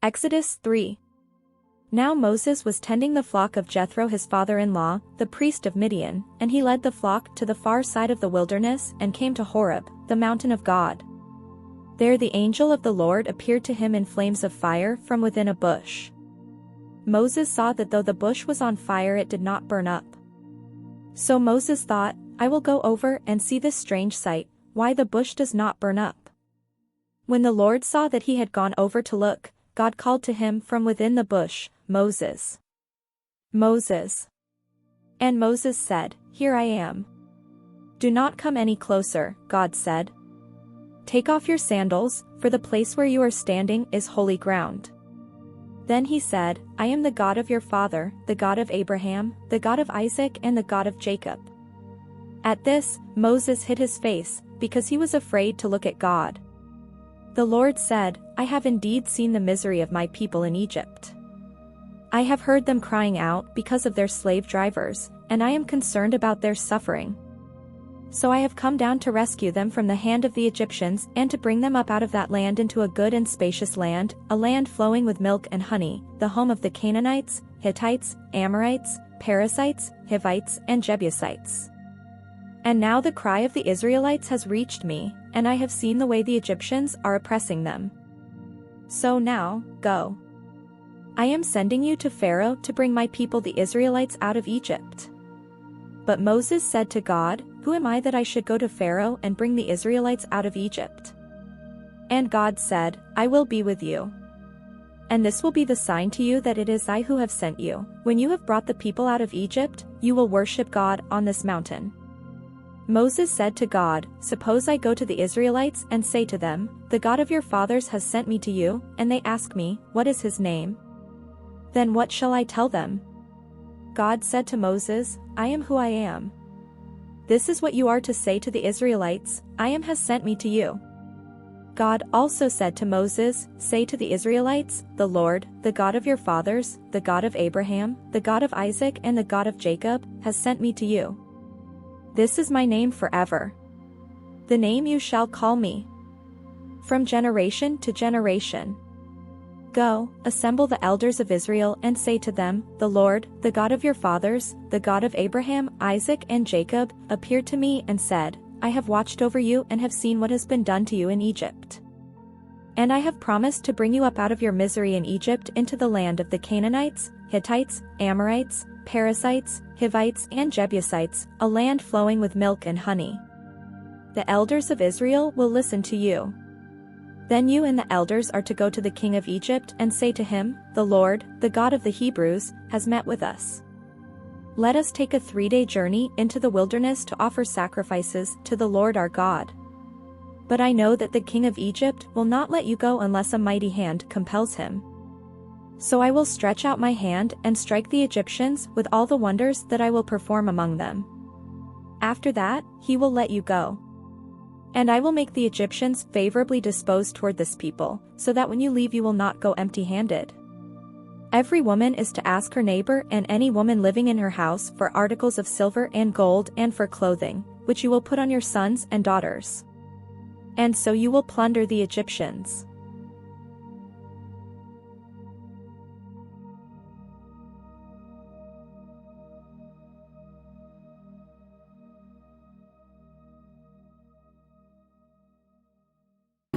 Exodus 3. Now Moses was tending the flock of Jethro his father-in-law, the priest of Midian, and he led the flock to the far side of the wilderness and came to Horeb, the mountain of God. There the angel of the Lord appeared to him in flames of fire from within a bush. Moses saw that though the bush was on fire it did not burn up. So Moses thought, I will go over and see this strange sight, why the bush does not burn up. When the Lord saw that he had gone over to look, God called to him from within the bush, Moses. Moses. And Moses said, Here I am. Do not come any closer, God said. Take off your sandals, for the place where you are standing is holy ground. Then he said, I am the God of your father, the God of Abraham, the God of Isaac and the God of Jacob. At this, Moses hid his face, because he was afraid to look at God. The Lord said, I have indeed seen the misery of my people in Egypt. I have heard them crying out because of their slave drivers, and I am concerned about their suffering. So I have come down to rescue them from the hand of the Egyptians and to bring them up out of that land into a good and spacious land, a land flowing with milk and honey, the home of the Canaanites, Hittites, Amorites, Perizzites, Hivites and Jebusites. And now the cry of the Israelites has reached me, and I have seen the way the Egyptians are oppressing them. So now, go. I am sending you to Pharaoh to bring my people the Israelites out of Egypt. But Moses said to God, Who am I that I should go to Pharaoh and bring the Israelites out of Egypt? And God said, I will be with you. And this will be the sign to you that it is I who have sent you. When you have brought the people out of Egypt, you will worship God on this mountain. Moses said to God, Suppose I go to the Israelites and say to them, The God of your fathers has sent me to you, and they ask me, What is his name? Then what shall I tell them? God said to Moses, I am who I am. This is what you are to say to the Israelites, I am has sent me to you. God also said to Moses, Say to the Israelites, The Lord, the God of your fathers, the God of Abraham, the God of Isaac and the God of Jacob, has sent me to you. This is my name forever. The name you shall call me. From generation to generation. Go, assemble the elders of Israel and say to them, The Lord, the God of your fathers, the God of Abraham, Isaac and Jacob, appeared to me and said, I have watched over you and have seen what has been done to you in Egypt. And I have promised to bring you up out of your misery in Egypt into the land of the Canaanites, Hittites, Amorites, Perizzites, Hivites and Jebusites, a land flowing with milk and honey. The elders of Israel will listen to you. Then you and the elders are to go to the king of Egypt and say to him, The Lord, the God of the Hebrews, has met with us. Let us take a 3-day journey into the wilderness to offer sacrifices to the Lord our God. But I know that the king of Egypt will not let you go unless a mighty hand compels him. So I will stretch out my hand and strike the Egyptians with all the wonders that I will perform among them. After that, he will let you go. And I will make the Egyptians favorably disposed toward this people, so that when you leave you will not go empty-handed. Every woman is to ask her neighbor and any woman living in her house for articles of silver and gold and for clothing, which you will put on your sons and daughters. And so you will plunder the Egyptians.